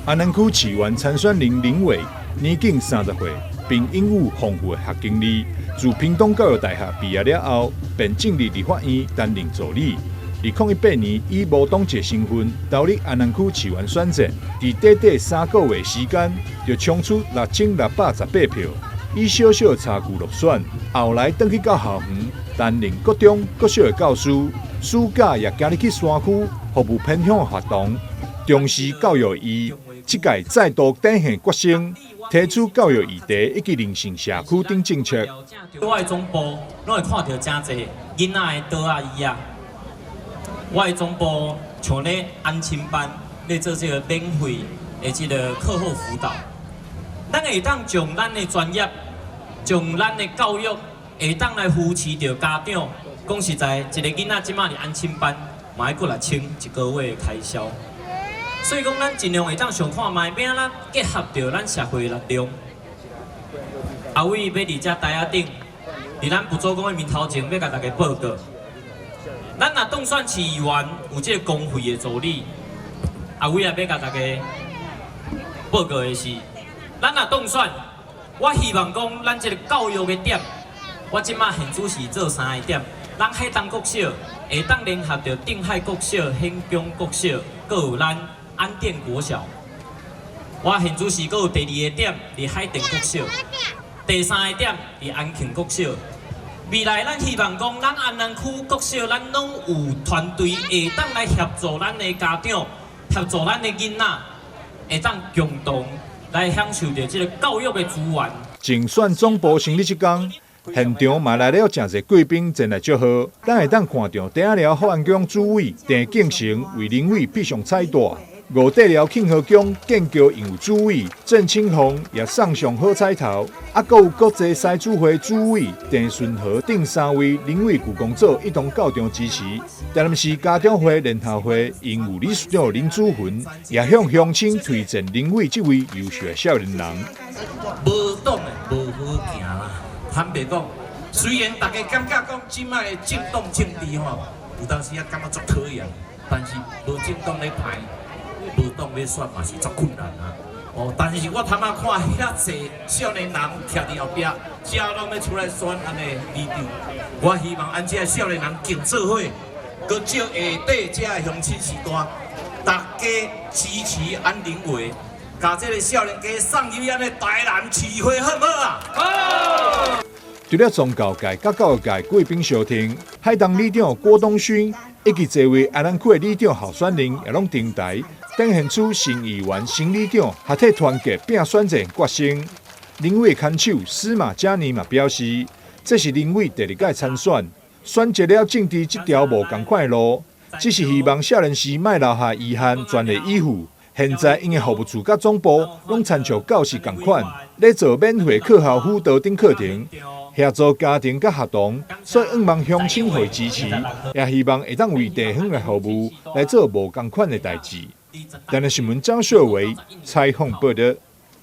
安南区市员参选人林伟，年仅30岁，并拥有丰富的学经历。自屏东教育大学毕业了后，便进入立法院担任助理。2018年，以无党籍身份投入安南区市员选战，在短短3个月时间，就冲出6618票，以小小差距落选。后来转去到校园，担任国中、国小的教师，暑假也加入去山区服务偏乡的活动，重视教育意义。这届再度展现决心，提出教育议题以及人性社区等政策。我的总部拢会看到真侪囡仔的倒啊椅啊。我的总部像咧安亲班，咧做这个免费的这个课后辅导。咱会当将咱的专业，将咱的教育，会当来扶持着家长。讲实在，一个囡仔即马伫安亲班，嘛要过来清一个月的开销。所以讲，咱尽量会当上看卖，要安怎结合着咱社会的力量。后尾要伫遮台仔顶，伫咱副总统的面头前，要甲大家报告。咱若当选市议员，有这个公费的助理，后尾也要甲大家报告的是，咱若当选，我希望讲咱这个教育的点，我即马现主是做3个点，咱海东国小会当联合着定海国小、显江国小，搁有咱安定国小。我现主是搁有第2个点伫海淀国小，第3个点伫安庆国小。未来咱希望讲，咱安南区国小，咱拢有团队会当来协助咱的家长，协助咱的囡仔，会当共同来享受着这个教育的资源。竞选总部成立这天，现场嘛来了真侪贵宾前来祝贺，咱会当看到第一寮法案局主委郑敬成为林委必上彩带。5底寮庆和宫建桥营有主委郑清宏也送上好彩头，还有国际赛主会主委郑顺和等3位林委旧工作一同到场支持。台南市家长会联合会营有理事长林祖云也向乡亲推荐林委这位优秀的少年人。无党的无好行啦，坦白讲，虽然大家感觉讲即摆的政党政治吼，有当时也感觉足讨厌，但是无政党咧排。无党要选嘛是足困难啊！哦，但是我头仔看遐济少年人徛伫后壁，遮拢要出来选安尼里长。我希望安遮少年人竞做伙，搁招下底遮的乡亲时代，大家支持安林伟，甲这个少年家送入安尼台南市会，好唔好啊？好。除了宗教界、甲教育界贵宾相听，海东里长郭东勋以及这位安南区的里长候选人也拢登台。展现出新议员、新里长合体团结拼选战决心。林委看守司马嘉年嘛表示，这是林委第2届参选，选择了政治这条无同款的路，只是希望少年时莫留下遗憾，全力以赴。现在因的服务处甲总部拢参照教室同款，咧做免费课后辅导等课程，协助家庭甲学童，所以望乡亲会支持，也希望会当为地方的服务来做无同款的代志。台南新闻张秀维采访报道。